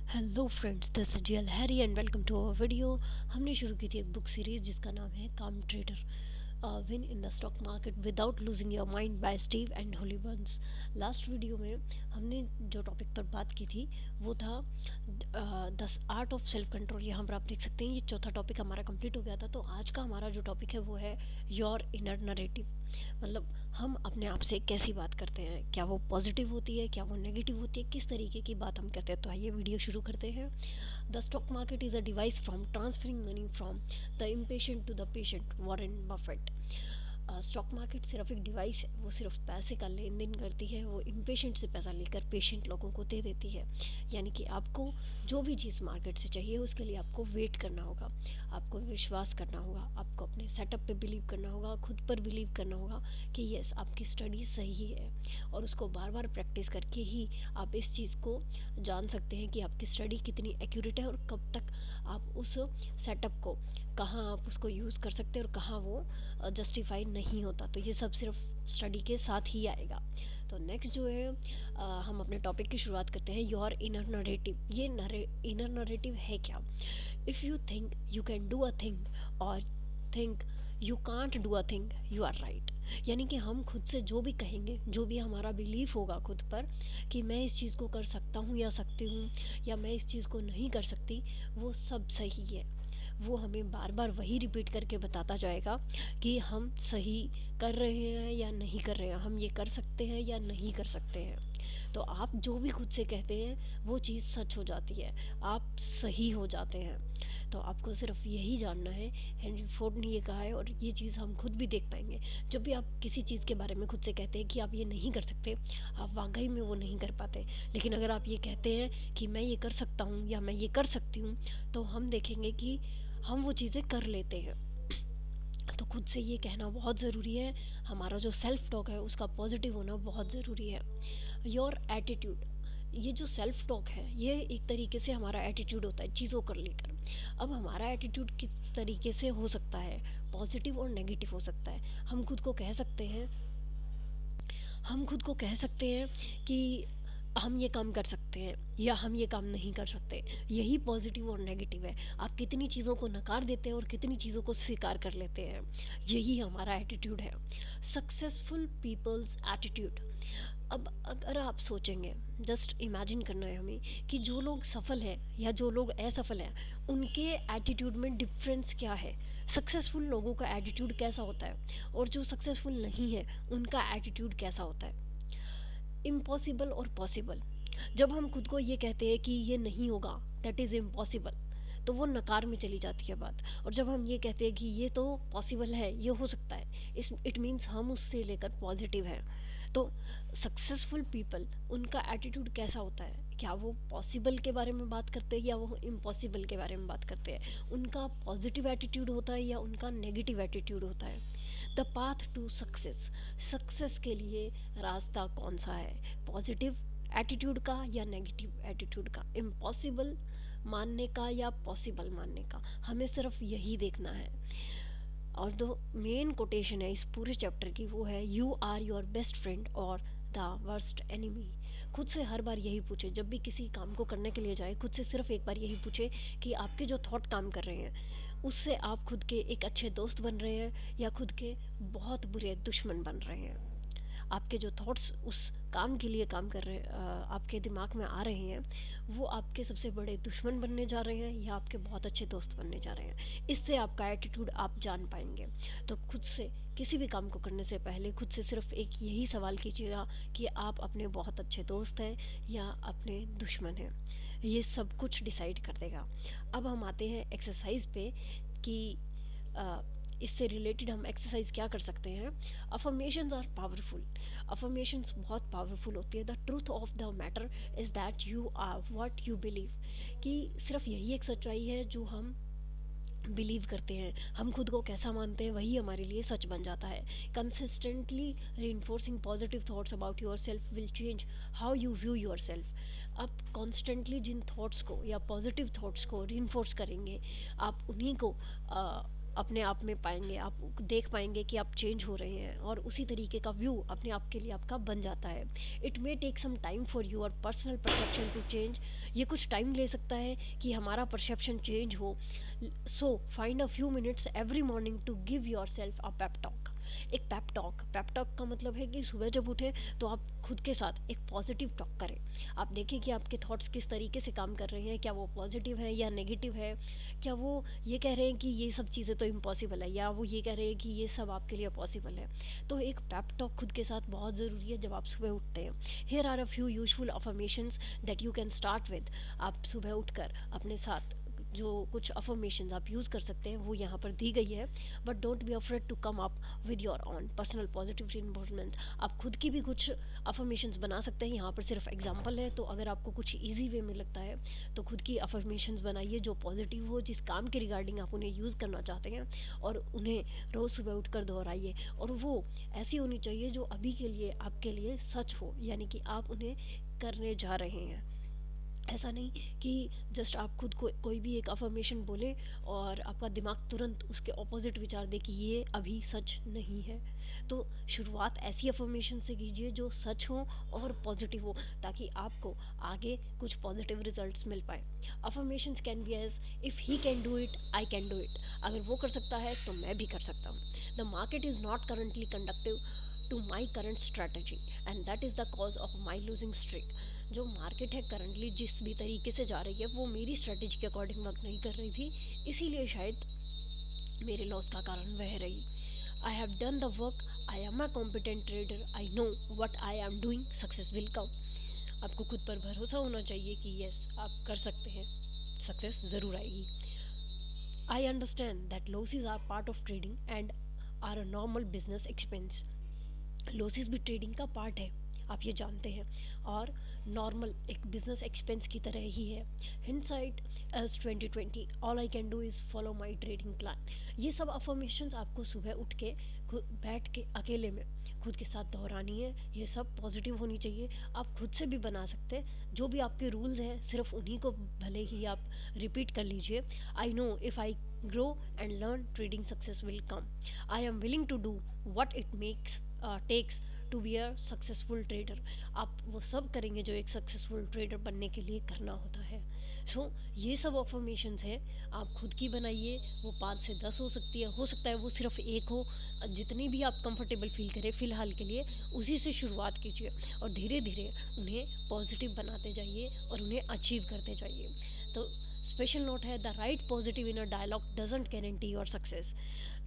Hello friends, this is DL Harry and welcome to our video. हमने शुरू की थी एक बुक सीरीज जिसका नाम है काम trader, win in the stock market without losing your mind bye Steve and Holi Burns. Last video में हमने जो टॉपिक पर बात की थी वो था the art of self control. यहाँ पर आप देख सकते हैं ये चौथा टॉपिक हमारा कंप्लीट हो गया था। तो आज का हमारा जो टॉपिक है वो है योर इनर नरेटिव। मतलब हम अपने आप से कैसी बात करते हैं, क्या वो पॉजिटिव होती है, क्या वो नेगेटिव होती है, किस तरीके की बात हम करते हैं। तो आइए वीडियो शुरू करते हैं। The stock market is a device from transferring money from the impatient to the patient, Warren Buffett. Stock market सिर्फ एक डिवाइस है, वो सिर्फ पैसे का लेन देन करती है। वो इम्पेशेंट से पैसा लेकर पेशेंट लोगों को दे देती है। यानी कि आपको जो भी चीज़ मार्केट से चाहिए उसके लिए आपको वेट करना होगा, आपको विश्वास करना होगा, आपको अपने सेटअप पे बिलीव करना होगा, खुद पर बिलीव करना होगा कि यस आपकी स्टडी सही है। और उसको बार बार प्रैक्टिस करके ही आप इस चीज़ को जान सकते हैं कि आपकी स्टडी कितनी एक्यूरेट है और कब तक आप उस सेटअप को, कहाँ आप उसको यूज़ कर सकते हैं और कहाँ वो जस्टिफाई नहीं होता। तो ये सब सिर्फ स्टडी के साथ ही आएगा। तो नेक्स्ट जो है हम अपने टॉपिक की शुरुआत करते हैं, योर इनर नरेटिव। ये इनर नरेटिव है क्या? If you think you can do a thing और think you can't do a thing, you are right. यानी कि हम खुद से जो भी कहेंगे, जो भी हमारा बिलीफ होगा खुद पर कि मैं इस चीज़ को कर सकता हूँ या सकती हूँ, या मैं इस चीज़ को नहीं कर सकती, वो सब सही है। वो हमें बार बार वही रिपीट करके बताता जाएगा कि हम सही कर रहे हैं या नहीं कर रहे हैं, हम ये कर सकते हैं या नहीं कर सकते हैं। तो आप जो भी खुद से कहते हैं वो चीज़ सच हो जाती है, आप सही हो जाते हैं। तो आपको सिर्फ यही जानना है। हेनरी फोर्ड ने ये कहा है और ये चीज़ हम खुद भी देख पाएंगे। जब भी आप किसी चीज़ के बारे में खुद से कहते हैं कि आप ये नहीं कर सकते, आप वाकई में वो नहीं कर पाते। लेकिन अगर आप ये कहते हैं कि मैं ये कर सकता हूँ या मैं ये कर सकती हूँ, तो हम देखेंगे कि हम वो चीज़ें कर लेते हैं। तो खुद से ये कहना बहुत ज़रूरी है। हमारा जो सेल्फ टॉक है उसका पॉजिटिव होना बहुत ज़रूरी है। योर एटीट्यूड, ये जो सेल्फ टॉक है ये एक तरीके से हमारा एटीट्यूड होता है चीज़ों को लेकर। अब हमारा एटीट्यूड किस तरीके से हो सकता है, पॉजिटिव और नेगेटिव हो सकता है। हम खुद को कह सकते हैं कि हम ये काम कर सकते हैं या हम ये काम नहीं कर सकते। यही पॉजिटिव और नेगेटिव है। आप कितनी चीज़ों को नकार देते हैं और कितनी चीज़ों को स्वीकार कर लेते हैं, यही हमारा एटीट्यूड है। Successful peoples attitude. अब अगर आप सोचेंगे, जस्ट इमेजिन करना है हमें कि जो लोग सफल हैं या जो लोग असफल हैं उनके एटीट्यूड में डिफरेंस क्या है। सक्सेसफुल लोगों का एटीट्यूड कैसा होता है और जो सक्सेसफुल नहीं है उनका एटीट्यूड कैसा होता है। इम्पॉसिबल और पॉसिबल, जब हम खुद को ये कहते हैं कि ये नहीं होगा, दैट इज़ इम्पॉसिबल, तो वो नकार में चली जाती है बात। और जब हम ये कहते हैं कि ये तो पॉसिबल है, ये हो सकता है, इस इट मीन्स हम उससे लेकर पॉजिटिव हैं। तो सक्सेसफुल पीपल, उनका एटीट्यूड कैसा होता है? क्या वो पॉसिबल के बारे में बात करते हैं या वो इम्पॉसिबल के बारे में बात करते हैं? उनका पॉजिटिव एटीट्यूड होता है या उनका नेगेटिव एटीट्यूड होता है? The path to success, success के लिए रास्ता कौन सा है, पॉजिटिव एटीट्यूड का या नेगेटिव एटीट्यूड का, इम्पॉसिबल मानने का या पॉसिबल मानने का? हमें सिर्फ यही देखना है। और जो मेन कोटेशन है इस पूरे चैप्टर की वो है, you are your best friend और द वर्स्ट एनिमी। खुद से हर बार यही पूछे, जब भी किसी काम को करने के लिए जाए खुद से सिर्फ एक बार यही पूछे कि आपके जो थॉट काम कर रहे हैं उससे आप खुद के एक अच्छे दोस्त बन रहे हैं या खुद के बहुत बुरे दुश्मन बन रहे हैं। आपके जो थॉट्स उस काम के लिए काम कर रहे आपके दिमाग में आ रहे हैं वो आपके सबसे बड़े दुश्मन बनने जा रहे हैं या आपके बहुत अच्छे दोस्त बनने जा रहे हैं। इससे आपका एटीट्यूड आप जान पाएंगे। तो खुद से किसी भी काम को करने से पहले खुद से सिर्फ एक यही सवाल कीजिएगा कि आप अपने बहुत अच्छे दोस्त हैं या अपने दुश्मन हैं। ये सब कुछ डिसाइड कर देगा। अब हम आते हैं एक्सरसाइज पे कि इससे रिलेटेड हम एक्सरसाइज क्या कर सकते हैं। Affirmations are powerful. अफर्मेशंस बहुत पावरफुल होती है। The truth of the matter is that you are what you believe, कि सिर्फ यही एक सच्चाई है जो हम बिलीव करते हैं। हम खुद को कैसा मानते हैं वही हमारे लिए सच बन जाता है। Consistently reinforcing positive thoughts about your self will change how you view your self. आप कॉन्स्टेंटली जिन थॉट्स को या पॉजिटिव थॉट्स को रीइंफोर्स करेंगे, आप उन्हीं को अपने आप में पाएंगे, आप देख पाएंगे कि आप चेंज हो रहे हैं और उसी तरीके का व्यू अपने आप के लिए आपका बन जाता है। It may take some time for your personal perception to change. ये कुछ टाइम ले सकता है कि हमारा परसेप्शन चेंज हो। So find a few minutes every morning to give yourself a pep talk. एक पेप टॉक का मतलब है कि सुबह जब उठे तो आप खुद के साथ एक पॉजिटिव टॉक करें। आप देखें कि आपके थॉट्स किस तरीके से काम कर रहे हैं, क्या वो पॉजिटिव है या नेगेटिव है। क्या वो ये कह रहे हैं कि ये सब चीज़ें तो इम्पॉसिबल है, या वो ये कह रहे हैं कि ये सब आपके लिए पॉसिबल है। तो एक पेप टॉक खुद के साथ बहुत ज़रूरी है जब आप सुबह उठते हैं। Here are a few useful affirmations that you can start with. आप सुबह उठकर अपने साथ जो कुछ अफर्मेशंस आप यूज़ कर सकते हैं वो यहाँ पर दी गई है। But don't be afraid to come up with your own personal positive reinforcement. आप खुद की भी कुछ अफर्मेशंस बना सकते हैं, यहाँ पर सिर्फ एग्जांपल है। तो अगर आपको कुछ इजी वे में लगता है तो खुद की अफर्मेशंस बनाइए जो पॉजिटिव हो, जिस काम के रिगार्डिंग आप उन्हें यूज़ करना चाहते हैं, और उन्हें रोज़ सुबह उठकर दोहराइए। और वो ऐसी होनी चाहिए जो अभी के लिए आपके लिए सच हो, यानी कि आप उन्हें करने जा रहे हैं। ऐसा नहीं कि जस्ट आप खुद को कोई भी एक अफर्मेशन बोले और आपका दिमाग तुरंत उसके ऑपोजिट विचार दे कि ये अभी सच नहीं है। तो शुरुआत ऐसी अफर्मेशन से कीजिए जो सच हो और पॉजिटिव हो, ताकि आपको आगे कुछ पॉजिटिव रिजल्ट्स मिल पाए। Affirmations can be as if he can do it I can do it. अगर वो कर सकता है तो मैं भी कर सकता हूँ। The market is not currently conducive to my current strategy and that is the cause of my losing streak. जो मार्केट है करंटली जिस भी तरीके से जा रही है वो मेरी स्ट्रेटजी के अकॉर्डिंग वर्क नहीं कर रही थी, इसीलिए शायद मेरे लॉस का कारण वह रही। I have done the work, I am a competent trader, I know what I am doing, success will come. आपको खुद पर भरोसा होना चाहिए कि यस आप कर सकते हैं, सक्सेस ज़रूर आएगी। I understand that losses are part of trading and are a normal business expense. Losses भी ट्रेडिंग का पार्ट है, आप ये जानते हैं, और नॉर्मल एक बिजनेस एक्सपेंस की तरह ही है। Hindsight as 2020 all I can do is follow my trading plan. ये सब अफर्मेशंस आपको सुबह उठ के बैठ के अकेले में खुद के साथ दोहरानी है। ये सब पॉजिटिव होनी चाहिए। आप खुद से भी बना सकते हैं, जो भी आपके रूल्स हैं सिर्फ उन्हीं को भले ही आप रिपीट कर लीजिए। I know if I grow and learn, trading success will come. I am willing to do what it takes to be a successful trader. आप वो सब करेंगे जो एक सक्सेसफुल ट्रेडर बनने के लिए करना होता है। सो ये सब अफर्मेशंस है, आप खुद की बनाइए। वो 5 से 10 हो सकती है, हो सकता है वो सिर्फ एक हो। जितनी भी आप कंफर्टेबल फील करें फ़िलहाल के लिए उसी से शुरुआत कीजिए, और धीरे धीरे उन्हें पॉजिटिव बनाते जाइए और उन्हें अचीव करते जाइए। तो स्पेशल नोट है, the right positive inner dialogue doesn't guarantee your success.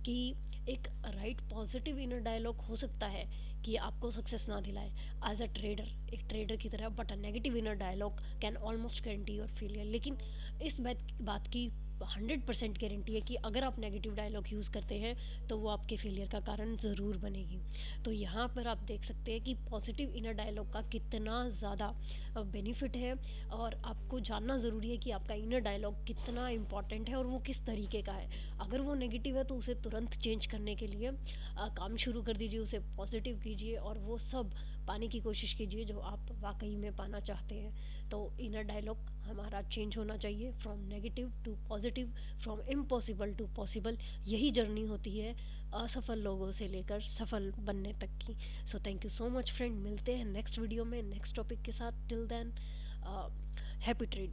कि एक राइट पॉजिटिव इनर डायलॉग हो सकता है कि आपको सक्सेस ना दिलाए एज अ ट्रेडर, एक ट्रेडर की तरह, but a negative inner dialogue can almost guarantee your failure. लेकिन इस बात की 100% गारंटी है कि अगर आप नेगेटिव डायलॉग यूज़ करते हैं तो वो आपके फेलियर का कारण ज़रूर बनेगी। तो यहाँ पर आप देख सकते हैं कि पॉजिटिव इनर डायलॉग का कितना ज़्यादा बेनिफिट है, और आपको जानना ज़रूरी है कि आपका इनर डायलॉग कितना इम्पॉर्टेंट है और वो किस तरीके का है। अगर वो नेगेटिव है तो उसे तुरंत चेंज करने के लिए काम शुरू कर दीजिए, उसे पॉजिटिव कीजिए और वो सब पाने की कोशिश कीजिए जो आप वाकई में पाना चाहते हैं। तो इनर डायलॉग हमारा चेंज होना चाहिए, from negative to positive, from impossible to possible. यही जर्नी होती है असफल लोगों से लेकर सफल बनने तक की। So thank you so much friend, मिलते हैं नेक्स्ट वीडियो में नेक्स्ट टॉपिक के साथ। Till than happy trading.